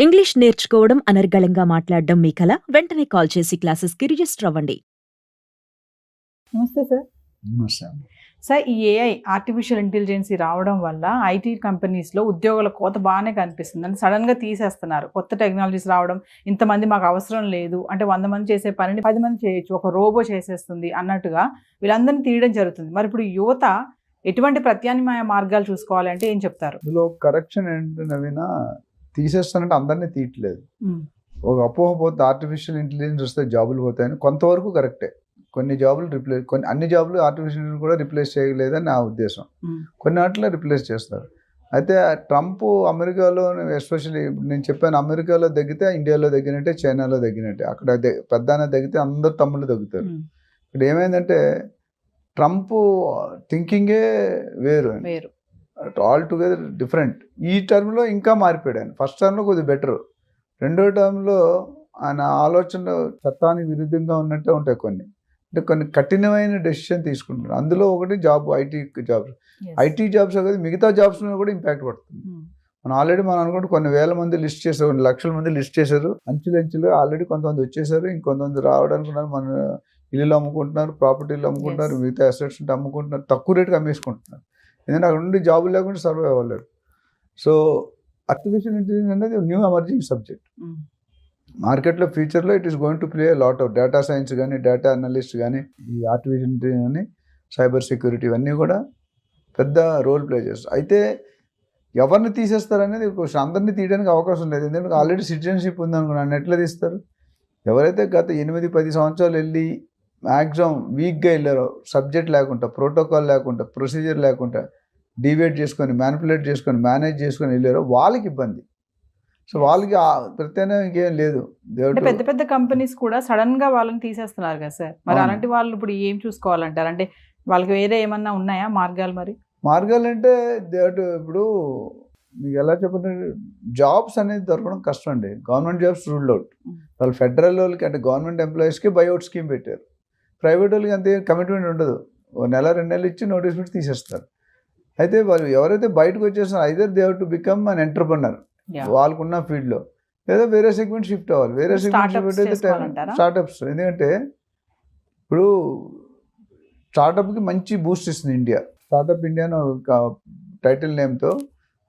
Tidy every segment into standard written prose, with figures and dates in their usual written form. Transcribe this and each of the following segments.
English నేర్చుకోవడం, అనర్గళంగా మాట్లాడడం మీ కల? వెంటనే కాల్ చేసి క్లాసెస్‌కి రిజిస్టర్ అవ్వండి. నమస్తే సార్. నమస్తే అండి. సార్, ఈ ఏఐ ఆర్టిఫిషియల్ ఇంటెలిజెన్సీ రావడం వల్ల ఐటీ కంపెనీస్‌లో ఉద్యోగాల కోత బాగానే కనిపిస్తుంది. అంటే సడన్‌గా తీసేస్తున్నారు. కొత్త టెక్నాలజీస్ రావడం, ఇంతమంది మాకు అవసరం లేదు. అంటే 100 మంది చేసే పనిని 10 మంది చేయొచ్చు. ఒక రోబో చేసేస్తుంది అన్నట్టుగా వీళ్ళందరినీ తీయడం జరుగుతుంది. మరి ఇప్పుడు యువత ఎటువంటి ప్రత్యామ్నాయ మార్గాలు చూసుకోవాలి అంటే ఏం చెప్తారు? ఇందులో కరెక్షన్ ఏంటంటే నవీన, తీసేస్తానంటే అందరినీ తీయట్లేదు. ఒక అపోహ పోతే ఆర్టిఫిషియల్ ఇంటెలిజెన్స్ వస్తే జాబులు పోతాయని కొంతవరకు కరెక్టే. కొన్ని జాబులు అన్ని జాబులు ఆర్టిఫిషియల్ కూడా రిప్లేస్ చేయలేదని నా ఉద్దేశం. కొన్ని వాటిలో రిప్లేస్ చేస్తారు. అయితే ట్రంప్ అమెరికాలో ఎస్పెషల్లీ నేను చెప్పాను, అమెరికాలో తగ్గితే ఇండియాలో తగ్గినట్టే, చైనాలో తగ్గినట్టే. అక్కడ పెద్దాన తగ్గితే అందరు తమ్ముళ్ళు తగ్గుతారు. ఇక్కడ ఏమైందంటే ట్రంప్ థింకింగే వేరు, ఆల్ టుగెదర్ డిఫరెంట్. ఈ టర్మ్లో ఇంకా మారిపోయాడు ఆయన. ఫస్ట్ టర్మ్లో కొద్దిగా బెటర్, రెండో టర్మ్లో ఆయన ఆలోచనలు చట్టానికి విరుద్ధంగా ఉన్నట్టే ఉంటాయి కొన్ని. అంటే కొన్ని కఠినమైన డెసిషన్ తీసుకుంటున్నారు. అందులో ఒకటి ఐటీ జాబ్స్ కదా, మిగతా జాబ్స్ మీద కూడా ఇంపాక్ట్ పడుతుంది. మనం ఆల్రెడీ అనుకుంటే కొన్ని వేల మంది లిస్ట్ చేశారు, కొన్ని లక్షల మంది లిస్ట్ చేశారు. అంచులుగా ఆల్రెడీ కొంతమంది వచ్చేసారు, ఇంకొంతమంది రావడానికి మన ఇల్లు అమ్ముకుంటున్నారు, ప్రాపర్టీలు అమ్ముకుంటున్నారు, మిగతా అసెట్స్ ఉంటే అమ్ముకుంటున్నారు, తక్కువ రేటుకి అమ్మేసుకుంటున్నారు. ఎందుకంటే అక్కడ నుండి జాబులు లేకుండా సర్వైవ్ అవ్వలేరు. సో ఆర్టిఫిషియల్ ఇంటెలిజెన్స్ అనేది న్యూ ఎమర్జింగ్ సబ్జెక్ట్. మార్కెట్లో ఫ్యూచర్లో it is going to play lot of data science కానీ, డేటా అనలిస్ట్ కానీ, ఈ ఆర్టిఫిషియల్ ఇంటెలిజెన్స్ కానీ, సైబర్ సెక్యూరిటీ ఇవన్నీ కూడా పెద్ద రోల్ ప్లే చేస్తారు. అయితే ఎవరిని తీసేస్తారనేది క్వశ్చన్. అందరినీ తీయడానికి అవకాశం లేదు, ఎందుకంటే ఆల్రెడీ సిటిజన్షిప్ ఉందనుకున్నాను. ఎట్లా తీస్తారు? ఎవరైతే గత 8-10 సంవత్సరాలు వెళ్ళి మ్యాక్సిమం వీక్గా వెళ్ళారో, సబ్జెక్ట్ లేకుండా, ప్రోటోకాల్ లేకుండా, ప్రొసీజర్ లేకుండా, డివేట్ చేసుకొని, మ్యానిపులేట్ చేసుకొని, మేనేజ్ చేసుకొని వెళ్ళారో వాళ్ళకి ఇబ్బంది. సో వాళ్ళకి ప్రత్యామ్నాయం ఇంకేం లేదు. పెద్ద పెద్ద కంపెనీస్ కూడా సడన్ గా వాళ్ళని తీసేస్తున్నారు కదా సార్. మరి అలాంటి వాళ్ళు ఇప్పుడు ఏం చూసుకోవాలంటారు? అంటే వాళ్ళకి వేరే ఏమన్నా ఉన్నాయా మార్గాలు? మరి మార్గాలు అంటే ఇప్పుడు మీకు ఎలా చెప్పండి, జాబ్స్ అనేది దొరకడం కష్టం అండి. Government jobs ruled out. వాళ్ళు ఫెడరల్ వాళ్ళకి అంటే గవర్నమెంట్ ఎంప్లాయీస్కి బైఅవుట్ స్కీమ్ పెట్టారు. ప్రైవేట్ వాళ్ళకి అంతే కమిట్మెంట్ ఉండదు. 1-2 నెలలు ఇచ్చి నోటీస్ పెట్టి తీసేస్తారు. అయితే వాళ్ళు ఎవరైతే బయటకు వచ్చేస్తున్నారు, either they have to become an entrepreneur వాళ్ళకున్న ఫీల్డ్లో, లేదా వేరే సెగ్మెంట్ షిఫ్ట్ అవ్వాలి. వేరే సెగ్మెంట్ షిఫ్ట్ అయితే స్టార్టప్స్. ఎందుకంటే ఇప్పుడు స్టార్టప్కి మంచి బూస్ట్ ఇస్తుంది ఇండియా. స్టార్టప్ ఇండియా టైటిల్ నేమ్తో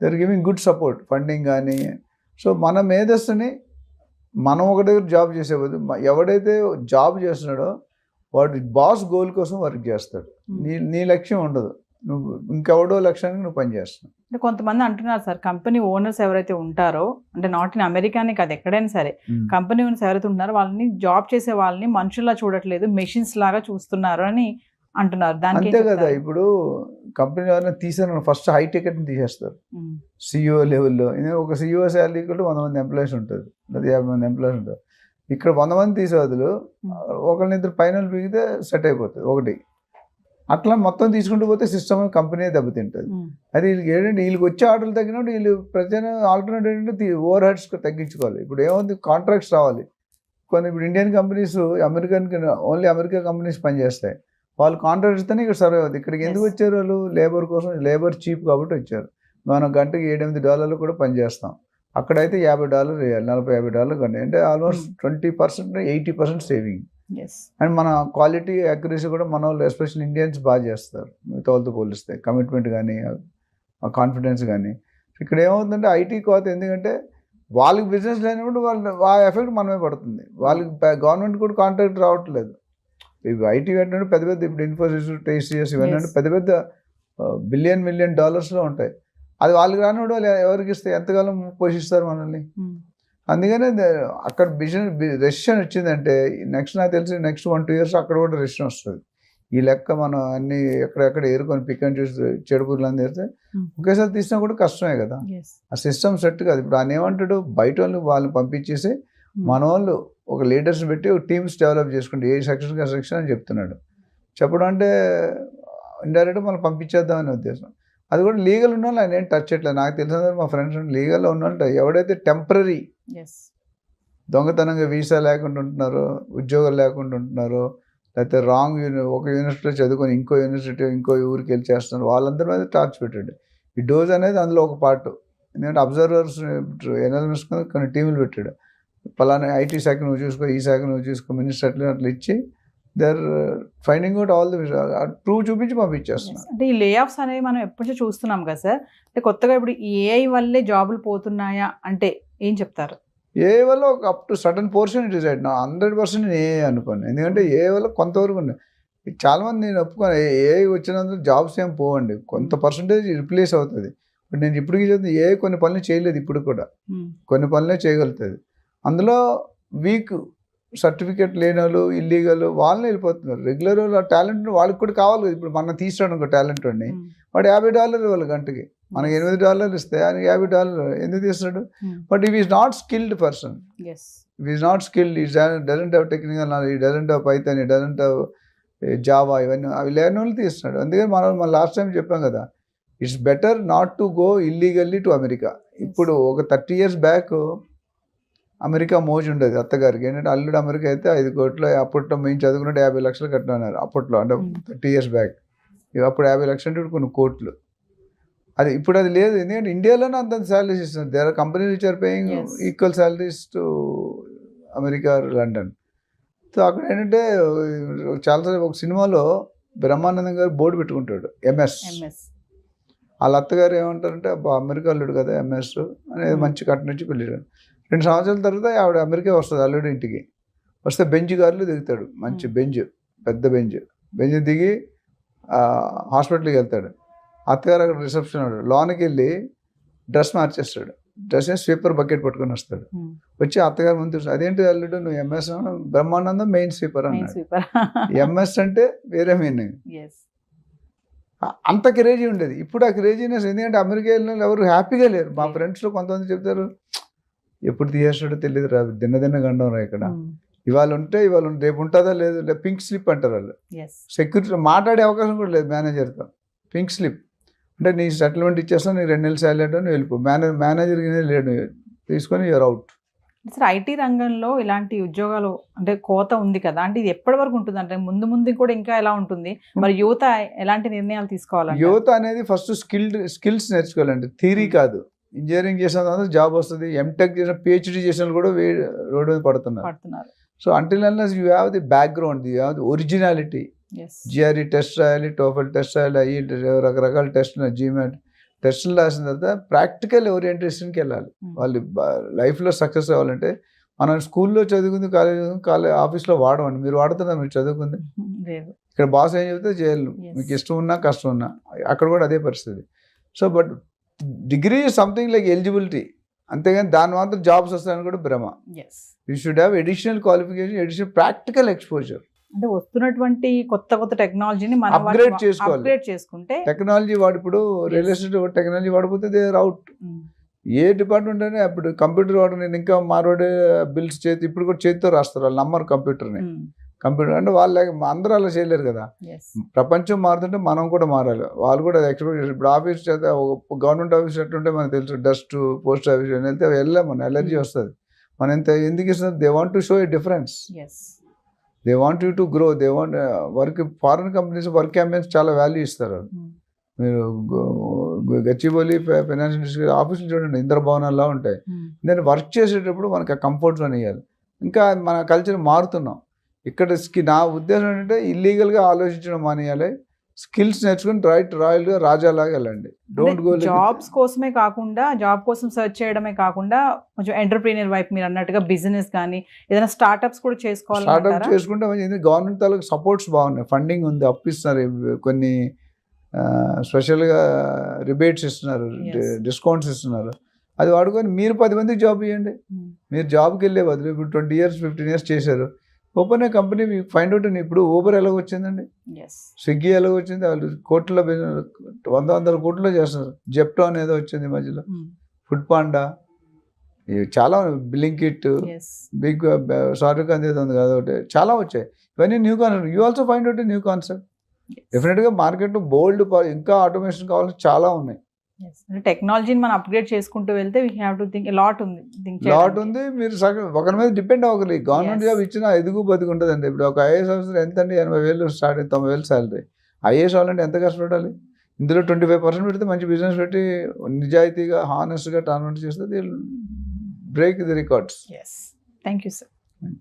they are giving good support, funding కానీ. సో మన మేధస్సుని మనం ఒక దగ్గర జాబ్ చేసేపోదు, ఎవడైతే జాబ్ చేస్తున్నాడో వాడు బాస్ గోల్ కోసం వర్క్ చేస్తాడు. నీ లక్ష్యం ఉండదు, నువ్వు ఇంకెవడో లక్ష్యానికి నువ్వు పనిచేస్తున్నావు. అంటే కొంతమంది అంటున్నారు సార్, కంపెనీ ఓనర్స్ ఎవరైతే ఉంటారో, అంటే నాట్ ఇన్ అమెరికానే కాదు ఎక్కడైనా సరే, కంపెనీ ఓనర్స్ ఎవరైతే ఉంటారో వాళ్ళని జాబ్ చేసే వాళ్ళని మనుషుల్లా చూడట్లేదు, మెషిన్స్ లాగా చూస్తున్నారు అని అంటున్నారు. దానికి అంతే కదా. ఇప్పుడు కంపెనీ ఎవరైనా తీసారు, ఫస్ట్ హై టికెట్ని తీసేస్తారు సిఇఓ లెవెల్లో. ఒక సిఇఓ శాలరీ కూడా 100 మంది ఎంప్లాయీస్ ఉంటుంది, లేదా 50 మంది ఎంప్లాయీస్ ఉంటారు. ఇక్కడ 100 మంది తీసే బదులు ఒకరినిద్దరు పైన పీకితే సెట్ అయిపోతుంది ఒకటి. అట్లా మొత్తం తీసుకుంటూ పోతే సిస్టమ్ కంపెనీ దెబ్బతింటుంది. అది వీళ్ళకి ఏంటంటే వీళ్ళకి వచ్చే ఆర్డర్లు తగ్గినప్పుడు వీళ్ళు ప్రజలు ఆల్టర్నేటివ్ ఏంటంటే ఓవర్ హెడ్స్ తగ్గించుకోవాలి. ఇప్పుడు ఏముంది, కాంట్రాక్ట్స్ రావాలి కొన్ని. ఇప్పుడు Indian companies only America companies పనిచేస్తాయి. వాళ్ళు కాంట్రాక్ట్ ఇస్తేనే ఇక్కడ సర్వే అవుతుంది. ఇక్కడికి ఎందుకు వచ్చారు? వాళ్ళు లేబర్ కోసం, లేబర్ చీప్ కాబట్టి వచ్చారు. మనం గంటకి $7-8 కూడా పనిచేస్తాం. అక్కడైతే $50 వేయాలి, $40-50 గంట. అంటే ఆల్మోస్ట్ 20%, 80% సేవింగ్. అండ్ మన క్వాలిటీ, యాక్యురసీ కూడా మన వాళ్ళు ఎస్పెషల్లీ ఇండియన్స్ బాగా చేస్తారు మిగతా వాళ్ళతో పోలిస్తే. కమిట్మెంట్ కానీ, కాన్ఫిడెన్స్ కానీ. ఇక్కడ ఏమవుతుందంటే ఐటీ కోత. ఎందుకంటే వాళ్ళకి బిజినెస్ లేనప్పుడు ఆ ఎఫెక్ట్ మనమే పడుతుంది. వాళ్ళకి గవర్నమెంట్ కూడా కాంట్రాక్ట్ రావట్లేదు. ఇవి ఐటీ ఏంటంటే పెద్ద పెద్ద, ఇప్పుడు ఇన్ఫోసిస్, TCS ఇవన్నీ అంటే పెద్ద పెద్ద $1 బిలియన్ ఉంటాయి. అది వాళ్ళకి రానివాడు వాళ్ళు ఎవరికి ఇస్తే ఎంతకాలం పోషిస్తారు మనల్ని? అందుకనే అక్కడ రెసిషన్ వచ్చిందంటే నాకు తెలిసి నెక్స్ట్ 1-2 years అక్కడ కూడా రెసిషన్ వస్తుంది. ఈ లెక్క మనం అన్ని ఎక్కడెక్కడ ఏరుకొని పిక్ అండ్ చూసి చెడుపుర్లు అని తెస్తే ఒకేసారి తీసినా కూడా కష్టమే కదా. ఆ సిస్టమ్ సెట్ కాదు. ఇప్పుడు ఆయన ఏమంటాడు, బయట వాళ్ళని పంపించేసి మన వాళ్ళు ఒక లీడర్స్ని పెట్టి ఒక టీమ్స్ డెవలప్ చేసుకుంటే ఏ సెక్షన్ అని చెప్తున్నాడు. చెప్పడం అంటే ఇండైరెక్ట్గా మనం పంపించేద్దామనే ఉద్దేశం. అది కూడా లీగల్ ఉన్న వాళ్ళు ఆయన ఏం టచ్ చేయట్లేదు. నాకు తెలిసిన మా ఫ్రెండ్స్ లీగల్లో ఉన్న వాళ్ళు, ఎవడైతే టెంపరీ దొంగతనంగా వీసా లేకుండా ఉంటున్నారో, ఉద్యోగాలు లేకుండా ఉంటున్నారో, లేకపోతే రాంగ్ ఒక యూనివర్సిటీలో చదువుకొని ఇంకో ఊరికి వెళ్ళి చేస్తున్నారు, వాళ్ళందరి మీద టార్చ్ పెట్టండి. ఈ డోజ్ అనేది అందులో ఒక పార్ట్. ఎందుకంటే అబ్జర్వర్స్ ఎనాలిసిస్ కొన్ని టీములు పెట్టాడు, పలానా ఐటీ శాఖ నువ్వు చూసుకో, ఈ శాఖ నువ్వు చూసుకో, మినిస్టర్ అట్లా ఇచ్చి they are finding out all the proof చూపించి పంపించేస్తున్నారు. అంటే ఈ లే ఆఫ్స్ అనేవి మనం ఎప్పటి నుంచి చూస్తున్నాం కదా సార్, అంటే కొత్తగా ఇప్పుడు ఈ ఏఐ వల్లే జాబులు పోతున్నాయా అంటే ఏం చెప్తారు? ఏ వల్ల ఒక up to sudden portion it is right నా 100% నేను ఏ అనుకోను. ఎందుకంటే ఏ వల్ల కొంతవరకు ఉన్నాయి. చాలామంది నేను ఒప్పుకోను ఏ వచ్చినందుకు జాబ్స్ ఏం పోవండి, కొంత పర్సంటేజ్ రిప్లేస్ అవుతుంది. ఇప్పుడు నేను ఇప్పటికీ చదువుతుంది ఏ కొన్ని పనులు చేయలేదు, ఇప్పుడు కూడా కొన్ని పనులే చేయగలుగుతుంది. అందులో వీక్ సర్టిఫికేట్ లేని వాళ్ళు, ఇల్లీగల్ వాళ్ళని వెళ్ళిపోతున్నారు. రెగ్యులర్ టాలెంట్ వాళ్ళకి కూడా కావాలి కదా. ఇప్పుడు మనం తీసుకోవడం ఒక టాలెంట్ వాడిని, వాడు $50 వాళ్ళ గంటకి, మనకి $8 ఇస్తే ఆయన $50 ఎందుకు తీస్తున్నాడు? But if is not skilled person, if is not skilled, ఈ డజంట్ హ్యావ్ టెక్నికల్ నాలెడ్జ్, ఈ డజంట్ హ్యావ్ పైథాన్, ఈ డజంట్ హ్యావ్ జావా, ఇవన్నీ అవి లేని వాళ్ళు తీస్తున్నాడు. అందుకని మనం లాస్ట్ టైం చెప్పాం కదా, it's better not to go illegally to America. ఇప్పుడు ఒక 30 years బ్యాక్ అమెరికా మోజు ఉండేది అత్తగారికి. ఏంటంటే అల్లుడు అమెరికా అయితే 5 కోట్లు, అప్పట్లో మేము చదువుకున్నట్టు 50 లక్షలు కట్టినారు అప్పట్లో, అంటే 30 years బ్యాక్. అప్పుడు 50 లక్షలు అంటే కొన్ని కోట్లు. అది ఇప్పుడు అది లేదు, ఎందుకంటే ఇండియాలోనే అంత శాలరీస్ ఇస్తున్నారు. There are companies which are paying equal salaries to America, London. So అక్కడ ఏంటంటే చాలాసార్లు ఒక సినిమాలో బ్రహ్మానందం గారు బోర్డు పెట్టుకుంటాడు ఎంఎస్. వాళ్ళ అత్తగారు ఏమంటారంటే అమెరికా అల్లుడు కదా ఎంఎస్ అనేది, మంచి కట్ట నుంచి పెళ్ళాడు. 2 సంవత్సరాల తర్వాత ఆవిడ అమెరికా వస్తుంది అల్లుడు ఇంటికి. వస్తే బెంచ్ కార్లు దిగుతాడు, మంచి బెంచ్, పెద్ద బెంచ్ దిగి హాస్పిటల్కి వెళ్తాడు. అత్తగారు అక్కడ రిసెప్షన్ ఉన్నాడు, లోనికి వెళ్ళి డ్రెస్ మార్చేస్తాడు. డ్రెస్ స్వీపర్ బకెట్ పట్టుకొని వస్తాడు. వచ్చి అత్తగారు ముందు అదేంటి అల్లుడు నువ్వు ఎంఎస్, బ్రహ్మానందం మెయిన్ స్వీపర్ అన్నాడు. ఎంఎస్ అంటే వేరే మీనింగ్. అంత క్రేజీ ఉండేది. ఇప్పుడు ఆ క్రేజీనెస్, ఎందుకంటే అమెరికా వెళ్ళిన ఎవరు హ్యాపీగా లేరు. మా ఫ్రెండ్స్లో కొంతమంది చెప్తారు, ఎప్పుడు తీసేస్తాడో తెలియదు రా, దిన్న గండం రా, ఇక్కడ ఇవాళ ఉంటే ఇవాళ రేపు ఉంటుందా లేదు, పింక్ స్లిప్ అంటారు వాళ్ళు. సెక్యూరిటీ మాట్లాడే అవకాశం కూడా లేదు మేనేజర్తో. పింక్ స్లిప్ అంటే నీ సెటిల్మెంట్ ఇచ్చేస్తాను, నీ 2 నెలలు శాలరీ అంటే నువ్వు వెళ్ళిపో, మేనేజర్కి లేడు, తీసుకొని యూర్ అవుట్. సార్ ఐటీ రంగంలో ఇలాంటి ఉద్యోగాలు అంటే కోత ఉంది కదా, అంటే ఇది ఎప్పటి వరకు ఉంటుంది, అంటే ముందు కూడా ఇంకా ఎలా ఉంటుంది, మరి యువత ఎలాంటి నిర్ణయాలు తీసుకోవాలి? యువత అనేది ఫస్ట్ స్కిల్స్ నేర్చుకోవాలండి, థియరీ కాదు. ఇంజనీరింగ్ చేసిన తర్వాత జాబ్ వస్తుంది, ఎంటెక్ చేసిన, పిహెచ్డి చేసిన కూడా రోడ్డు మీద పడుతున్నారు. So until unless you have the background, you have the originality. GRE test రాయాలి, టోఫెల్ టెస్ట్ రాయాలి, అయ్యి రకరకాల టెస్ట్లు, జీమెట్ టెస్టులు రాసిన తర్వాత ప్రాక్టికల్ ఓరియంటేషన్కి వెళ్ళాలి. వాళ్ళు లైఫ్లో సక్సెస్ అవ్వాలంటే మనం స్కూల్లో చదువుకుంది, కాలేజ్ ఆఫీస్లో వాడమండి. మీరు వాడుతున్నారు, మీరు చదువుకుంది. ఇక్కడ బాస్ ఏం చెప్తే చేయాలి, మీకు ఇష్టం ఉన్నా కష్టం ఉన్నా. అక్కడ కూడా అదే పరిస్థితి. So but degree is something like eligibility, అంతేగాని దాని మాత్రం జాబ్స్ వస్తాయని కూడా భ్రమ. You should have additional qualification, additional practical exposure. అంటే వస్తున్నటువంటి కొత్త టెక్నాలజీని మనం అప్గ్రేడ్ చేసుకుంటే, టెక్నాలజీ వాడు ఇప్పుడు రియల్ ఎస్టేట్ టెక్నాలజీ వాడిపోతే దే ఆర్ అవుట్. ఏ డిపార్ట్మెంట్ అయినా అప్పుడు కంప్యూటర్ వాడు, నేను ఇంకా మారోడే బిల్స్ చేతి ఇప్పుడు కూడా చేతితో రాస్తారు, వాళ్ళు నమ్మరు కంప్యూటర్ని. కంప్యూటర్ అంటే వాళ్ళు అందరూ అలా చేయలేరు కదా. ప్రపంచం మారుతుంటే మనం కూడా మారాలి, వాళ్ళు కూడా అది ఎక్స్పెక్ట్ చేస్తారు. ఇప్పుడు ఆఫీస్ చేత గవర్నమెంట్ ఆఫీస్ ఎట్టుంటే మనకు తెలుసు, డస్ట్ పోస్ట్ ఆఫీస్ వెళ్తే వెళ్ళాం, మన ఎలర్జీ వస్తుంది. మనం ఎందుకు ఇస్తున్నారు? They want to show a difference, they want you to grow, they want work. Foreign companies work campaigns చాలా వాల్యూ ఇస్తారు. మీరు గచ్చిబౌలి ఫైనాన్స్ ఇండస్ట్రీ ఆఫీసులు చూడండి, ఇంద్ర భవనాల్లో ఉంటాయి. దాన్ని వర్క్ చేసేటప్పుడు మనకు ఆ కంఫర్ట్ జోన్ ఇవ్వాలి. ఇంకా మన కల్చర్ మారుతున్నాం ఇక్కడ. నా ఉద్దేశం ఏంటంటే ఇల్లీగల్గా ఆలోచించడం మానేయాలి, స్కిల్స్ నేర్చుకుని రాయల్గా రాజాలాగా వెళ్ళండి. డోంట్ గో జాబ్స్ కోసమే కాకుండా, జాబ్ కోసం సెర్చ్ చేయడమే కాకుండా కొంచెం ఎంటర్ప్రీనియర్ వైపు మీరు అన్నట్టుగా బిజినెస్ కానీ ఏదైనా స్టార్ట్అప్స్ కూడా చేసుకోవాలి. స్టార్ట్అప్ చేసుకుంటే గవర్నమెంట్ తాలూకు సపోర్ట్స్ బాగున్నాయి, ఫండింగ్ ఉంది, అప్పిస్తున్నారు, కొన్ని స్పెషల్గా రిబేట్స్ ఇస్తున్నారు, డిస్కౌంట్స్ ఇస్తున్నారు. అది వాడుకొని మీరు 10 మందికి జాబ్ ఇవ్వండి. మీరు జాబ్కి వెళ్ళే బదులు ఇప్పుడు 20 years 15 years చేశారు, ఓపెన్ ఏ కంపెనీ, మీకు ఫైండ్ అవుట్. ఇప్పుడు ఊబర్ ఎలాగ వచ్చిందండి, స్విగ్గీ ఎలాగ వచ్చింది, వాళ్ళు కోట్ల 100 కోట్లు చేస్తున్నారు. జెప్టో అనేది వచ్చింది మధ్యలో, ఫుడ్ పాండా, చాలా బ్లింకిట్, బిగ్ సార్విక్ అనేది ఉంది కదా, ఒకటి చాలా వచ్చాయి. ఇవన్నీ new concept. You also find out new concept. డెఫినెట్గా మార్కెట్లో బోల్డ్ ఇంకా ఆటోమేషన్ కావాల్సి చాలా ఉన్నాయి. టెక్నాలజీని మనం అప్గ్రేడ్ చేసుకుంటూ వెళ్తే we have to think lot ఉంది. మీరు ఒకరి మీద డిపెండ్ అవ్వగలి. గవర్నమెంట్ జాబ్ ఇచ్చినా ఎదుగు బతుకు ఉంటుందండి. ఇప్పుడు ఒక ఐఏఎస్ ఆఫీసర్ ఎంత అండి, 80,000 స్టార్ట్ 90,000 శాలరీ. ఐఏఎస్ అవ్వాలంటే ఎంత కష్టపడాలి? ఇందులో 25% పెడితే మంచి బిజినెస్ పెట్టి నిజాయితీగా హానెస్ట్గా టర్న్ చేస్తే they break the records. Yes. Thank you sir.